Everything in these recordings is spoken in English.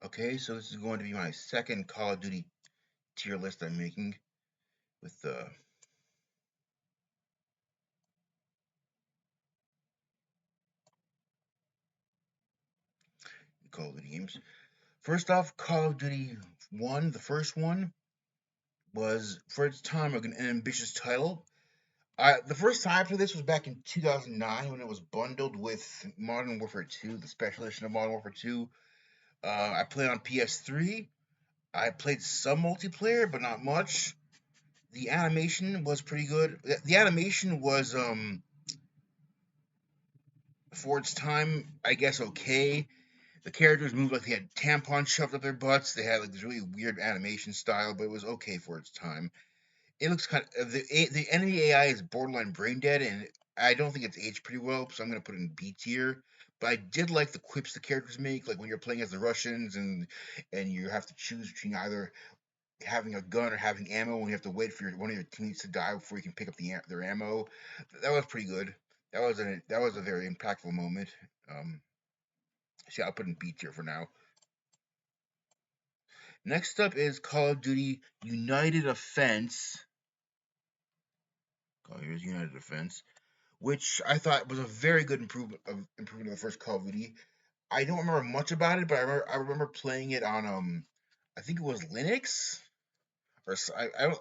Okay, so this is going to be my second Call of Duty tier list I'm making with the Call of Duty games. First off, Call of Duty 1, the first one, was, for its time, an ambitious title. The first time for this was back in 2009 when it was bundled with Modern Warfare 2, the special edition of Modern Warfare 2. I played on PS3. I played some multiplayer, but not much. The animation was pretty good. The animation was for its time, I guess okay. The characters moved like they had tampons shoved up their butts. They had like this really weird animation style, but it was okay for its time. It looks kind of the enemy AI is borderline brain dead, and I don't think it's aged pretty well, so I'm gonna put it in B tier. But I did like the quips the characters make, like when you're playing as the Russians and you have to choose between either having a gun or having ammo, and you have to wait for one of your teammates to die before you can pick up their ammo. That was pretty good. That was a very impactful moment. Um, See, I'll put in B tier for now. Next up is Call of Duty United Offense. Oh, here's United Defense, which I thought was a very good improvement of the first Call of Duty. I don't remember much about it, but I remember playing it on I think it was Linux or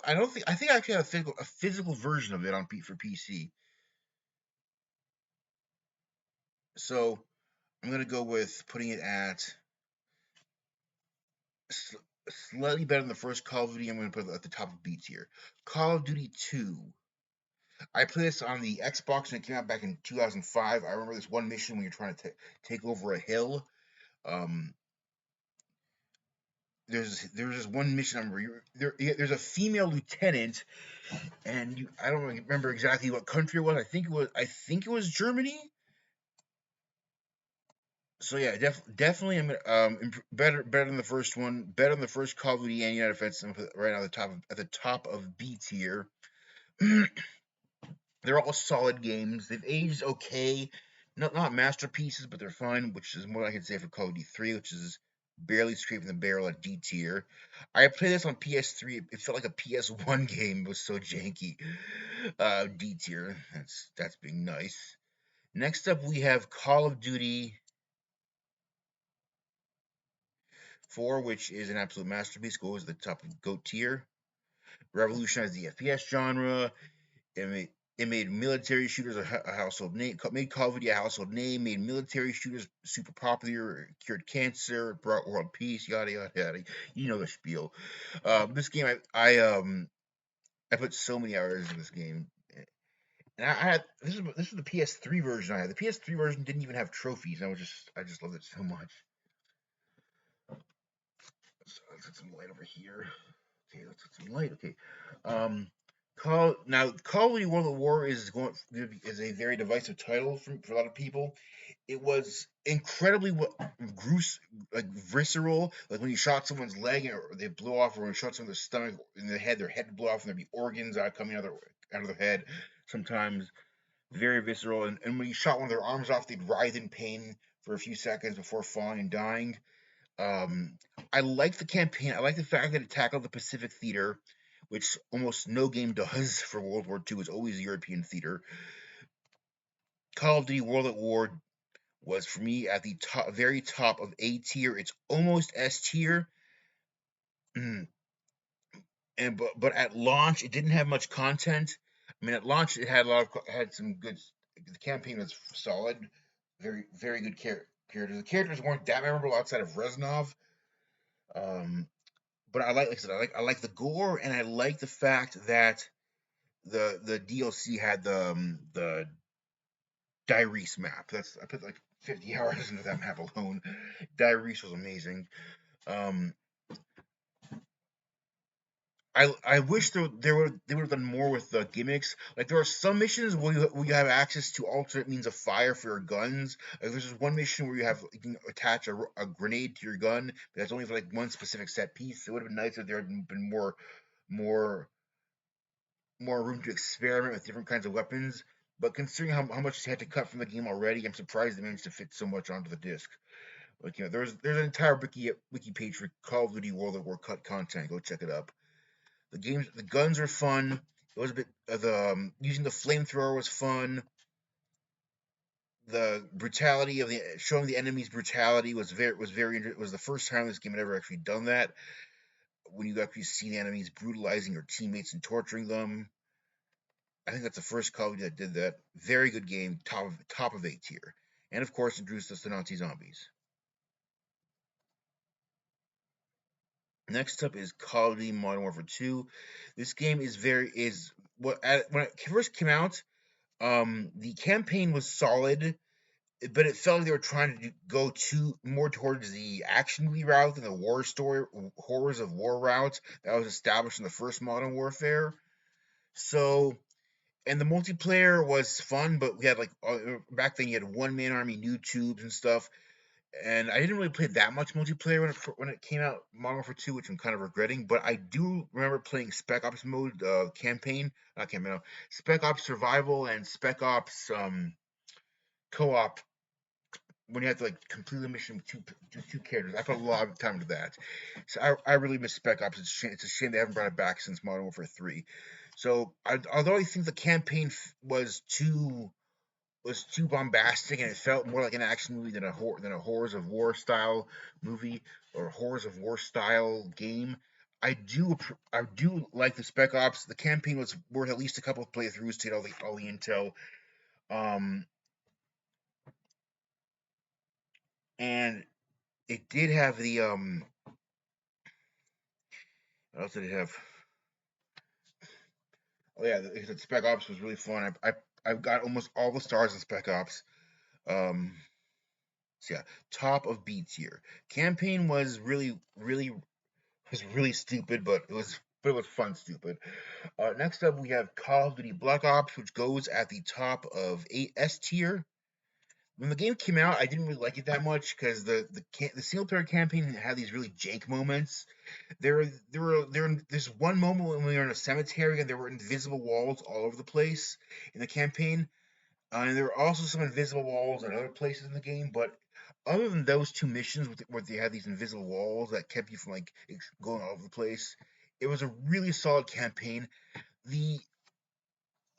I don't think I think I actually have a physical version of it on for PC. So I'm gonna go with putting it at slightly better than the first Call of Duty. I'm gonna put it at the top of B tier. Call of Duty 2. I played this on the Xbox and it came out back in 2005. I remember this one mission when you're trying to take over a hill. Um, there's this one mission I remember. There's a female lieutenant, and I don't remember exactly what country it was. I think it was Germany. So yeah, definitely I'm gonna better than the first one, better than the first Call of Duty and United Defense. I'm gonna put it right at the top of B tier. They're all solid games. They've aged okay. Not masterpieces, but they're fine, which is more I can say for Call of Duty 3, which is barely scraping the barrel at D tier. I played this on PS3. It felt like a PS1 game. It was so janky. D tier. That's being nice. Next up, we have Call of Duty 4, which is an absolute masterpiece. Goes to the top of GOAT tier. Revolutionized the FPS genre. It made military shooters a household name. Made Call of Duty a household name. Made military shooters super popular. Cured cancer. Brought world peace. Yada yada yada. You know the spiel. This game, I put so many hours in this game, and I had this is the PS3 version I had. The PS3 version didn't even have trophies. I just loved it so much. So let's get some light over here. Okay, let's get some light. Okay. Um, Call of Duty World at War is a very divisive title for a lot of people. It was incredibly like visceral. Like when you shot someone's leg or they blew off, or when you shot someone's stomach in the head, their head would blow off, and there'd be organs coming out of their head. Sometimes very visceral. And when you shot one of their arms off, they'd writhe in pain for a few seconds before falling and dying. Um, I like the campaign. I like the fact that it tackled the Pacific theater, which almost no game does for World War II. It's always European theater. Call of Duty World at War was for me at the top, very top of A tier. It's almost S tier. Mm, but at launch, it didn't have much content. I mean, at launch, it had had some good. The campaign was solid, very good characters. The characters weren't that memorable outside of Reznov. Um, but like I said, I like the gore, and I like the fact that the DLC had the Diaries map. I put like 50 hours into that map alone. Diaries was amazing. Um, I wish they would have done more with the gimmicks. Like there are some missions where you have access to alternate means of fire for your guns. Like there's this one mission where you can attach a grenade to your gun, but that's only for like one specific set piece. It would have been nice if there had been more more room to experiment with different kinds of weapons. But considering how much they had to cut from the game already, I'm surprised they managed to fit so much onto the disc. Like, there's an entire wiki page for Call of Duty World at War cut content. Go check it up. The guns are fun. It was a bit using the flamethrower was fun. The brutality of showing the enemy's brutality was was the first time this game had ever actually done that. When you actually see the enemies brutalizing your teammates and torturing them, I think that's the first Call of Duty that did that. Very good game, top of A tier, and of course introduced us to Nazi zombies. Next up is Call of Duty Modern Warfare 2. This game is when it first came out. The campaign was solid, but it felt like they were trying to go more towards the action movie route than the war story horrors of war route that was established in the first Modern Warfare. So, and the multiplayer was fun, but we had back then you had one man army new tubes and stuff. And I didn't really play that much multiplayer when it came out, Modern Warfare 2, which I'm kind of regretting. But I do remember playing Spec Ops mode campaign, not campaign, no, Spec Ops Survival and Spec Ops co-op when you have to complete the mission with two characters. I put a lot of time into that. So I really miss Spec Ops. It's a shame they haven't brought it back since Modern Warfare 3. So although I think the campaign was too bombastic and it felt more like an action movie than a Horrors of War style movie or Horrors of War style game. I do like the Spec Ops. The campaign was worth at least a couple of playthroughs to get all the intel. Um, and it did have the what else did it have? Oh yeah, the Spec Ops was really fun. I've got almost all the stars in Spec Ops. Um, so yeah, top of B tier. Campaign was really stupid, but it was fun stupid. Next up, we have Call of Duty Black Ops, which goes at the top of S tier. When the game came out, I didn't really like it that much because the single player campaign had these really jank moments. There's one moment when we were in a cemetery and there were invisible walls all over the place in the campaign, and there were also some invisible walls in other places in the game. But other than those two missions where they had these invisible walls that kept you from going all over the place, it was a really solid campaign. The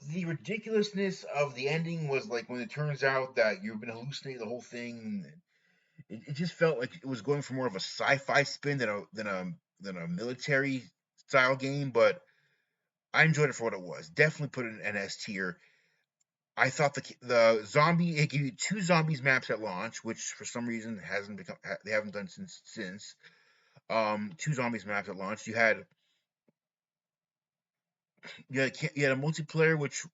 the ridiculousness of the ending was like when it turns out that you've been hallucinating the whole thing. It just felt like it was going for more of a sci-fi spin than a military style game, but I enjoyed it for what it was. Definitely put it in an S tier. I thought the zombie it gave you two zombies maps at launch, which for some reason hasn't become they haven't done since. Two zombies maps at launch. You had a multiplayer which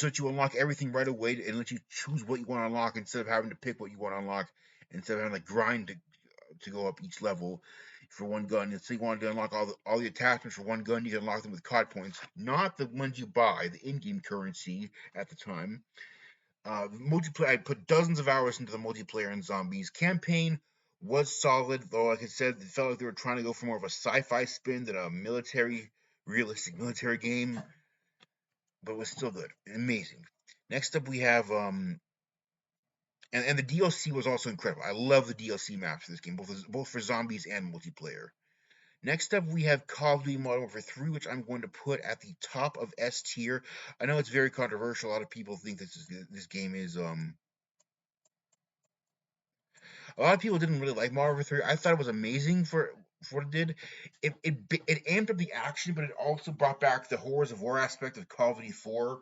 let you unlock everything right away and let you choose what you want to unlock instead of having to pick what you want to unlock instead of having to grind to go up each level for one gun. And so you wanted to unlock all the attachments for one gun, you can unlock them with COD points, not the ones you buy, the in-game currency at the time. Multiplayer, I put dozens of hours into the multiplayer in Zombies. Campaign was solid, though, like I said, it felt like they were trying to go for more of a sci-fi spin than a realistic military game, but it was still good. Amazing. Next up, we have and the DLC was also incredible. I love the DLC maps for this game, both for zombies and multiplayer. Next up, we have Call of Duty Modern Warfare 3, which I'm going to put at the top of S tier. I know it's very controversial. A lot of people think this game is A lot of people didn't really like Modern Warfare 3. I thought it was amazing for what it did. It amped up the action, but it also brought back the Horrors of War aspect of Call of Duty 4.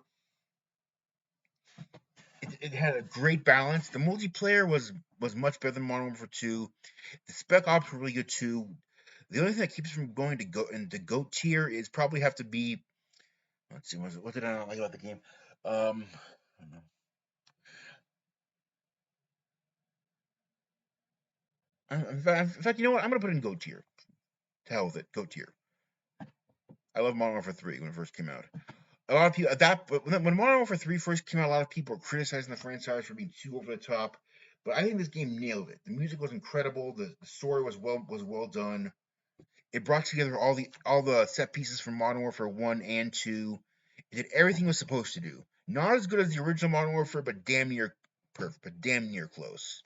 It had a great balance. The multiplayer was much better than Modern Warfare 2. The Spec Ops were really good too. The only thing that keeps from going to GOAT tier is probably have to be. Let's see, what did I not like about the game? I don't know. In fact, you know what? I'm gonna put it in GOAT tier. To hell with it, GOAT tier. I love Modern Warfare 3 when it first came out. A lot of people when Modern Warfare 3 first came out, a lot of people were criticizing the franchise for being too over the top. But I think this game nailed it. The music was incredible. The story was well done. It brought together all the set pieces from Modern Warfare 1 and 2. It did everything it was supposed to do. Not as good as the original Modern Warfare, but damn near perfect, but damn near close.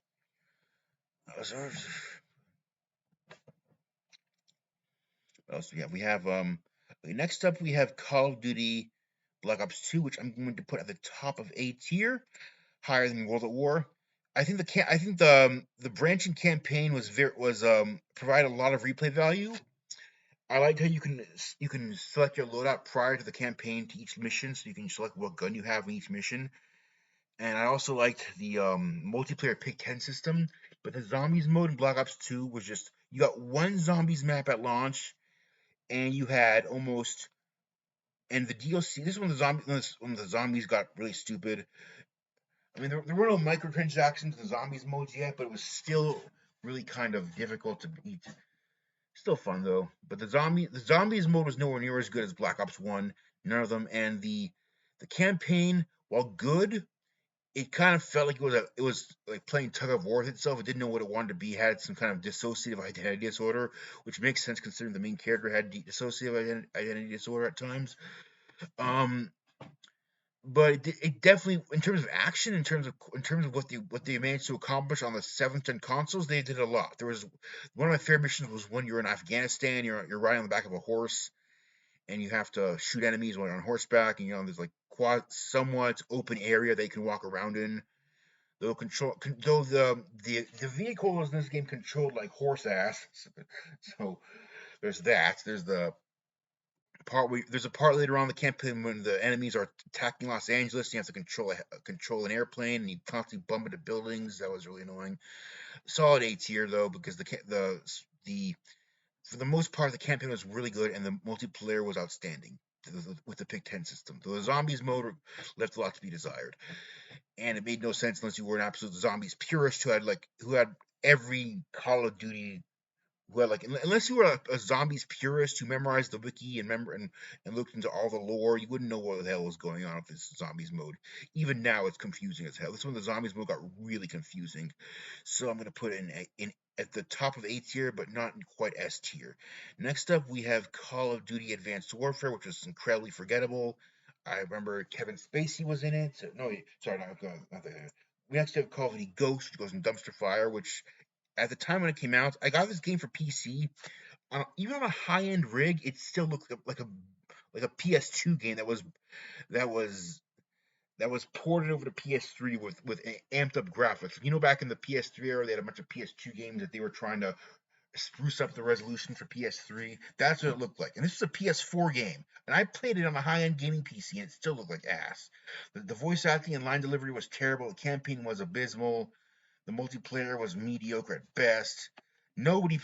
What else do we have? Next up we have Call of Duty Black Ops 2, which I'm going to put at the top of A tier, higher than World at War. I think the branching campaign provided a lot of replay value. I like how you can select your loadout prior to the campaign to each mission, so you can select what gun you have in each mission. And I also liked the multiplayer pick 10 system, but the zombies mode in Black Ops 2 was just you got one zombies map at launch, and you had almost and the DLC. This is when the zombies got really stupid. I mean, there were no microtransactions in the zombies modes yet, but it was still really kind of difficult to beat. Still fun though. But the zombies mode was nowhere near as good as Black Ops 1. None of them. And the campaign, while good, it kind of felt like it was like playing tug of war with itself. It didn't know what it wanted to be. It had some kind of dissociative identity disorder, which makes sense considering the main character had dissociative identity disorder at times. But it definitely, in terms of action, in terms of what they managed to accomplish on the 7th gen consoles, they did a lot. There was one of my favorite missions was when you're in Afghanistan, you're riding on the back of a horse, and you have to shoot enemies when you're on horseback, and there's like somewhat open area they can walk around in. Though the vehicles in this game controlled like horse ass, so there's that. There's a part later on in the campaign when the enemies are attacking Los Angeles. And you have to control an airplane, and you constantly bump into buildings. That was really annoying. Solid A tier though, because the for the most part the campaign was really good, and the multiplayer was outstanding with the pick 10 system. The zombies mode left a lot to be desired, and it made no sense unless you were an absolute zombies purist who had every Call of Duty well, like unless you were a zombies purist who memorized the wiki and looked into all the lore, you wouldn't know what the hell was going on with this zombies mode. Even now, it's confusing as hell. This one, the zombies mode got really confusing, so I'm gonna put it in at the top of A tier, but not quite S tier. Next up, we have Call of Duty Advanced Warfare, which was incredibly forgettable. I remember Kevin Spacey was in it. No, sorry, not that. We next have Call of Duty Ghost, which goes in dumpster fire, which at the time when it came out, I got this game for PC. Even on a high end rig, it still looked like a PS2 game that was that was ported over to PS3 with amped up graphics. Back in the PS3 era, they had a bunch of PS2 games that they were trying to spruce up the resolution for PS3. That's what it looked like. And this is a PS4 game, and I played it on a high end gaming PC, and it still looked like ass. The voice acting and line delivery was terrible. The campaign was abysmal. The multiplayer was mediocre at best. Nobody,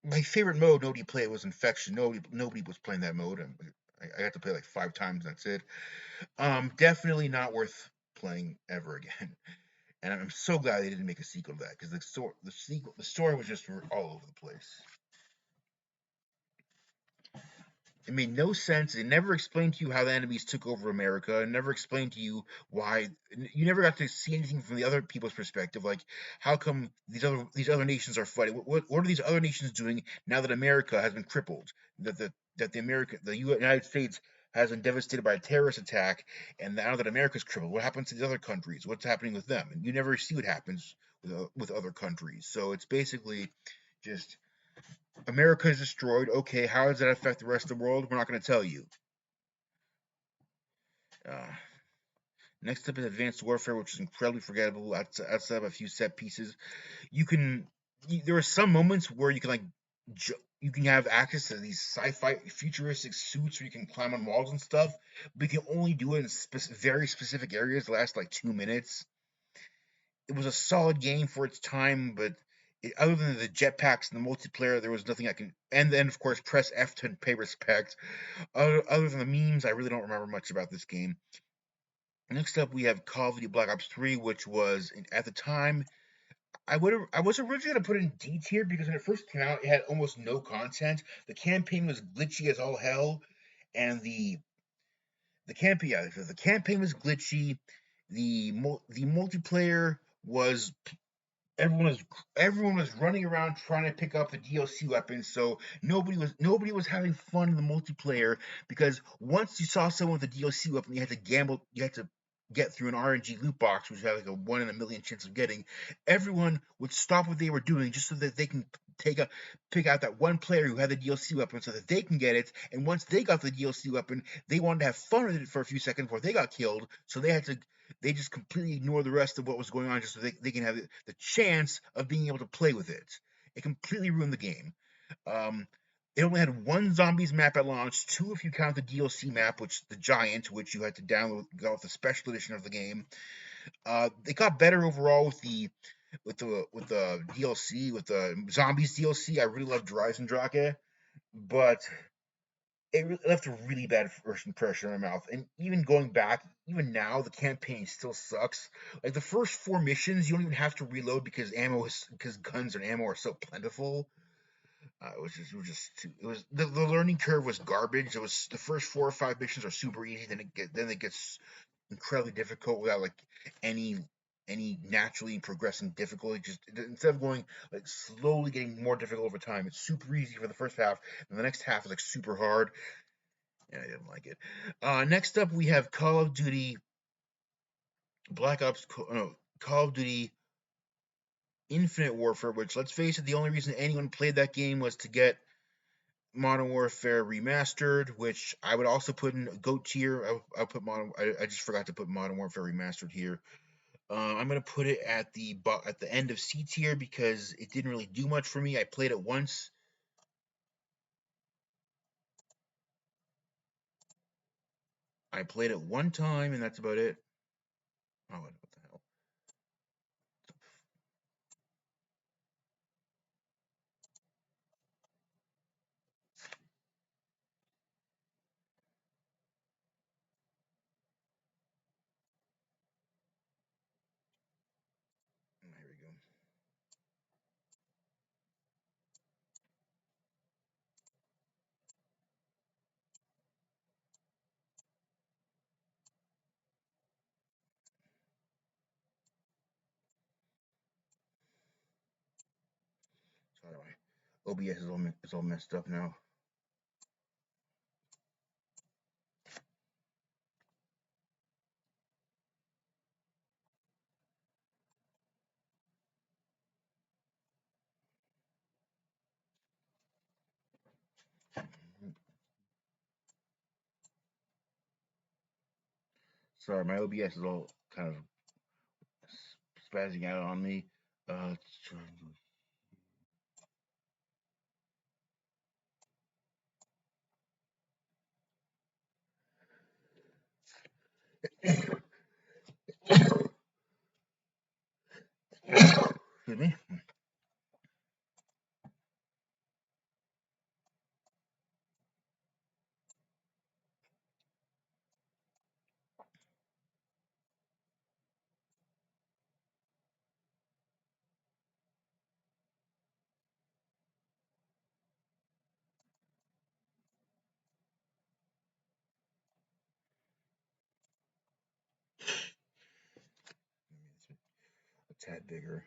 my favorite mode nobody played was Infection. Nobody was playing that mode. I got to play like 5 times. That's it. Definitely not worth playing ever again. And I'm so glad they didn't make a sequel to that because the story was just all over the place. It made no sense. It never explained to you how the enemies took over America. It never explained to you why. You never got to see anything from the other people's perspective. Like, how come these other nations are fighting? What are these other nations doing now that America has been crippled? The United States has been devastated by a terrorist attack, and now that America's crippled, what happens to the other countries? What's happening with them? And you never see what happens with other countries. So it's basically just America is destroyed. Okay, how does that affect the rest of the world? We're not going to tell you. Uh, Next up is Advanced Warfare, which is incredibly forgettable outside of a few set pieces. There are some moments where you can you can have access to these sci-fi futuristic suits where you can climb on walls and stuff, but you can only do it in very specific areas that last like 2 minutes. It was a solid game for its time, but other than the jetpacks and the multiplayer, there was nothing I can. And then, of course, press F to pay respect. Other than the memes, I really don't remember much about this game. Next up, we have Call of Duty Black Ops 3, which was at the time I was originally gonna put it in D tier because when it first came out, it had almost no content. The campaign was glitchy as all hell, and the campaign was glitchy. The multiplayer was everyone was everyone was running around trying to pick up the DLC weapons, so nobody was having fun in the multiplayer because once you saw someone with a DLC weapon, you had to get through an RNG loot box, which had like a 1 in a million chance of getting, everyone would stop what they were doing just so that they can pick out that one player who had the DLC weapon so that they can get it. And once they got the DLC weapon, they wanted to have fun with it for a few seconds before they got killed. So they just completely ignore the rest of what was going on just so they can have the chance of being able to play with it. It completely ruined the game. It only had one zombies map at launch, 2 if you count the DLC map, which the Giant, which you had to download, got with the special edition of the game. They got better overall with the DLC, with the zombies DLC. I really loved Rise and Drake, but it left a really bad first impression in my mouth. And even going back, even now, the campaign still sucks. Like the first 4 missions, you don't even have to reload because guns and ammo are so plentiful. The learning curve was garbage. It was the first 4 or 5 missions are super easy, then it gets incredibly difficult without like any naturally progressing difficulty. Just instead of going like slowly getting more difficult over time, it's super easy for the first half, and the next half is like super hard. And I didn't like it. Next up, we have Call of Duty Call of Duty Infinite Warfare, which, let's face it, the only reason anyone played that game was to get Modern Warfare Remastered, which I would also put in GOAT tier. I'll put I just forgot to put Modern Warfare Remastered here. I'm gonna put it at the end of C tier because it didn't really do much for me. I played it once. I played it one time, and that's about it. Oh, what the hell? Here we go. Sorry, my OBS is all messed up now. Sorry, my OBS is all kind of spazzing out on me. Excuse me. A tad bigger.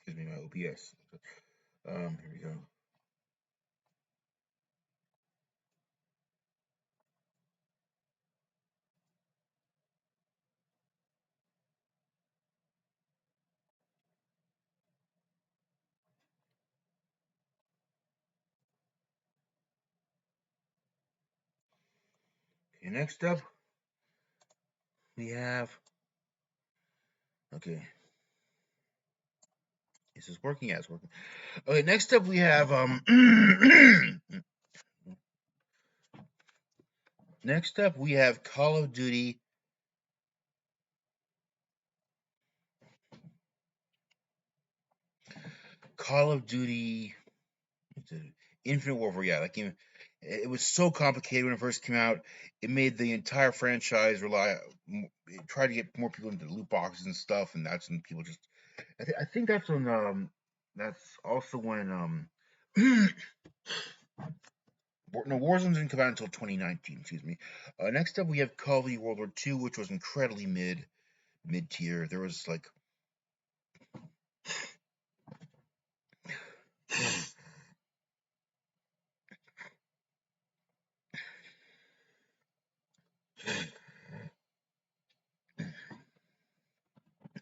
Excuse me, my OBS. Here we go. Okay, next up we have. Okay. This is working. Yeah, it's working. Okay, next up we have next up we have Call of Duty Infinite Warfare. Yeah, that game. It was so complicated when it first came out. It made the entire franchise try to get more people into loot boxes and stuff, and that's when people just. I think that's when that's also when no, Warzone didn't come out until 2019. Excuse me. Next up, we have Call of Duty World War II, which was incredibly mid. mid tier. There was like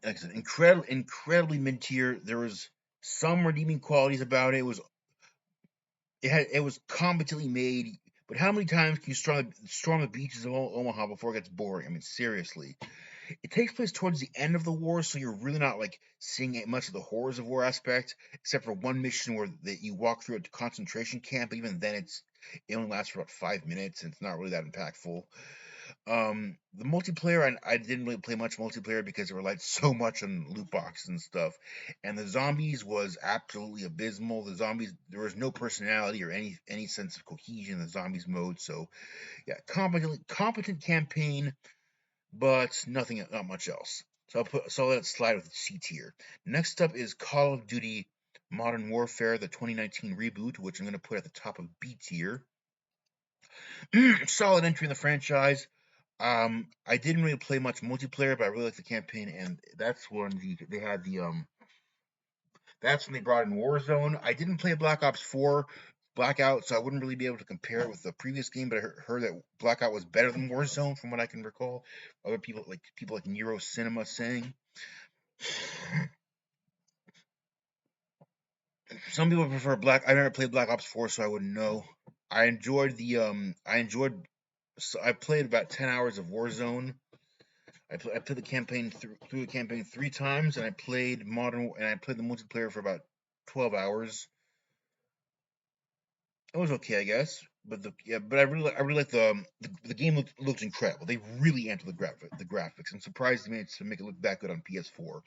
I said, incredibly mid tier. There was some redeeming qualities about it. It was competently made. But how many times can you storm the beaches of Omaha before it gets boring? I mean, seriously. It takes place towards the end of the war, so you're really not like seeing much of the horrors of war aspect, except for one mission where that you walk through a concentration camp. But even then, it only lasts for about 5 minutes, and it's not really that impactful. The multiplayer, I didn't really play much multiplayer because it relied so much on loot boxes and stuff, and the zombies was absolutely abysmal. The zombies, there was no personality or any sense of cohesion in the zombies mode. So yeah, competent campaign, but not much else. So I'll let it slide with C tier. Next up is Call of Duty Modern Warfare, the 2019 reboot, which I'm going to put at the top of B tier. Solid entry in the franchise. I didn't really play much multiplayer, but I really liked the campaign, and that's when they had that's when they brought in Warzone. I didn't play Black Ops 4 Blackout, so I wouldn't really be able to compare it with the previous game, but I heard that Blackout was better than Warzone from what I can recall. Other people like Neuro Cinema saying. Some people prefer I never played Black Ops 4, so I wouldn't know. I enjoyed so I played about 10 hours of Warzone. I played the campaign through the campaign 3 times, and I played the multiplayer for about 12 hours. It was okay, I guess. But I really like the game looked incredible. They really entered the graphics, and surprised me to make it look that good on PS4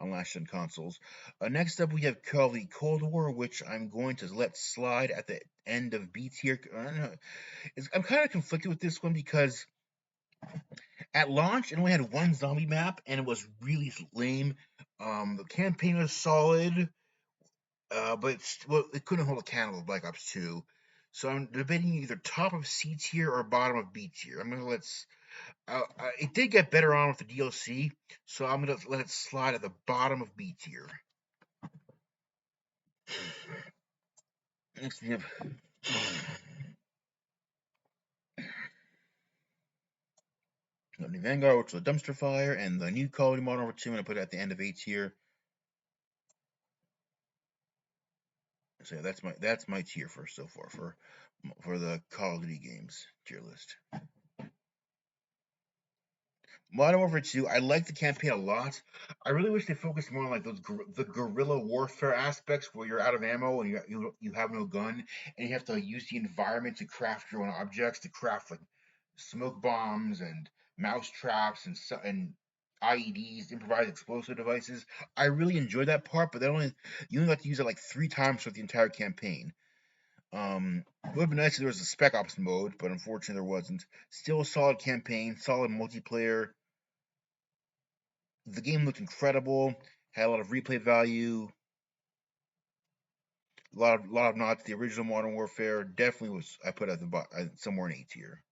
on last gen consoles. Next up, we have Call of Duty Cold War, which I'm going to let slide at the end of B tier. I'm kind of conflicted with this one because at launch it only had one zombie map and it was really lame. The campaign was solid, but it couldn't hold a candle to Black Ops 2. So I'm debating either top of C tier or bottom of B tier. I'm gonna it did get better on with the DLC, so I'm gonna let it slide at the bottom of B tier. Next we have the Vanguard, which is a dumpster fire, and the new Call of Duty Modern Warfare 2. I'm gonna put it at the end of A tier. So yeah, that's my tier so far for the Call of Duty games tier list. Modern Warfare 2, I like the campaign a lot. I really wish they focused more on like the guerrilla warfare aspects where you're out of ammo and you have no gun and you have to use the environment to craft your own objects, to craft like smoke bombs and mouse traps and IEDs, improvised explosive devices. I really enjoyed that part, but you only got to use it like 3 times throughout the entire campaign. It would have been nice if there was a Spec Ops mode, but unfortunately there wasn't. Still a solid campaign, solid multiplayer. The game looked incredible, had a lot of replay value, a lot of nods. The original Modern Warfare definitely was. I put at the somewhere in A tier.